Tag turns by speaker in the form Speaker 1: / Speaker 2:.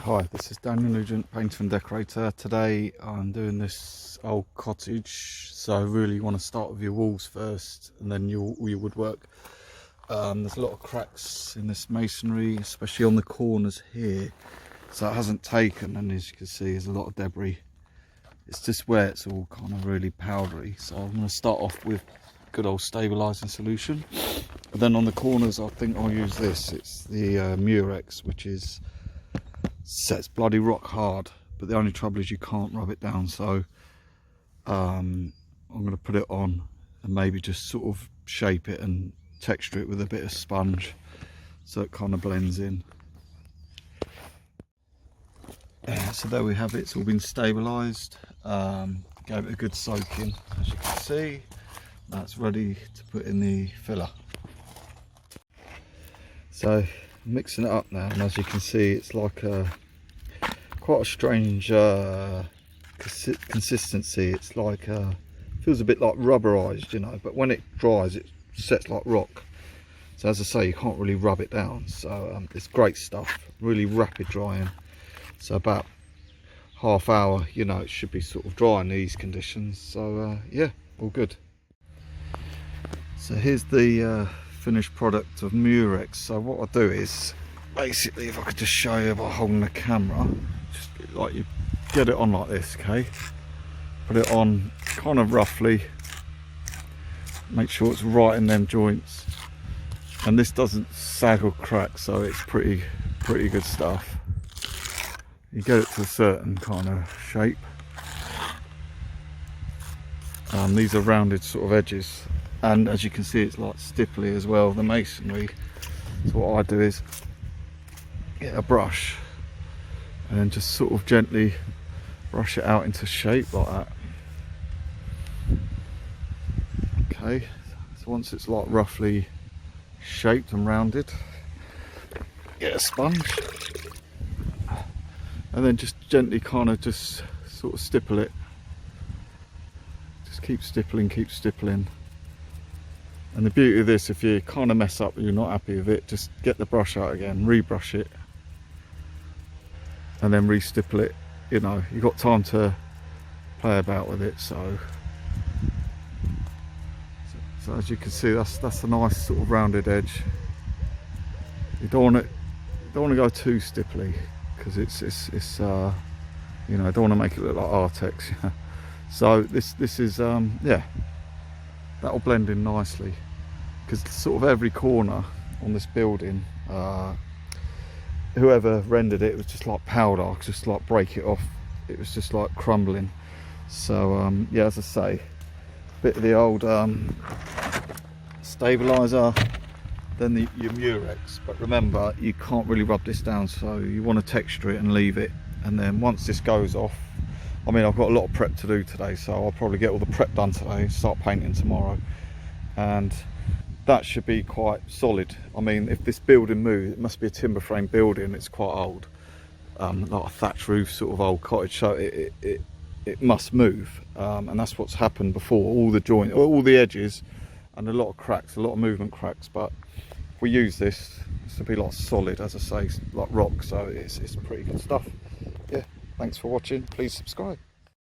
Speaker 1: Hi, this is Daniel Nugent, painter and decorator. Today I'm doing this old cottage, so I really want to start with your walls first and then your woodwork. There's a lot of cracks in this masonry, especially on the corners here, so it hasn't taken, and as you can see there's a lot of debris. It's just where it's all kind of really powdery, so I'm going to start off with good old stabilising solution. But then on the corners I think I'll use this. It's the Murex, which is sets bloody rock hard, but the only trouble is you can't rub it down, so I'm going to put it on and maybe just sort of shape it and texture it with a bit of sponge so it kind of blends in. So there we have it. It's all been stabilised. Gave it a good soaking, as you can see. That's ready to put in the filler. So mixing it up now, and as you can see it's like quite a strange consistency. It's like feels a bit like rubberized, you know, but when it dries it sets like rock. So as I say, you can't really rub it down, so it's great stuff, really rapid drying. So about half hour, you know, it should be sort of dry in these conditions. So yeah, all good. So here's the finished product of Murex. So what I do is basically, if I could just show you by holding the camera, just like you get it on like this, okay, put it on kind of roughly, make sure it's right in them joints, and this doesn't sag or crack, so it's pretty good stuff. You get it to a certain kind of shape. These are rounded sort of edges, and as you can see it's like stipply as well, the masonry. So what I do is get a brush and then just sort of gently brush it out into shape like that. Okay, so once it's like roughly shaped and rounded, get a sponge and then just gently kind of just sort of stipple it. Just keep stippling. And the beauty of this, if you kind of mess up and you're not happy with it, just get the brush out again, rebrush it, and then re-stipple it. You know, you've got time to play about with it. So as you can see, that's a nice sort of rounded edge. You don't want to go too stipply, because it's you know, I don't want to make it look like Artex. So this is yeah, that'll blend in nicely, because sort of every corner on this building, whoever rendered it was just like powder, just like break it off, it was just like crumbling. So yeah, as I say, bit of the old stabilizer, then your Murex, but remember you can't really rub this down, so you want to texture it and leave it. And then once this goes off, I mean, I've got a lot of prep to do today, so I'll probably get all the prep done today, start painting tomorrow, and that should be quite solid. I mean, if this building moves, it must be a timber frame building, it's quite old, like a thatch roof sort of old cottage, so it must move, and that's what's happened before. All the joint, all the edges, and a lot of cracks, a lot of movement cracks. But if we use this to be like solid, as I say, like rock, so it's pretty good stuff. Yeah, thanks for watching, please subscribe.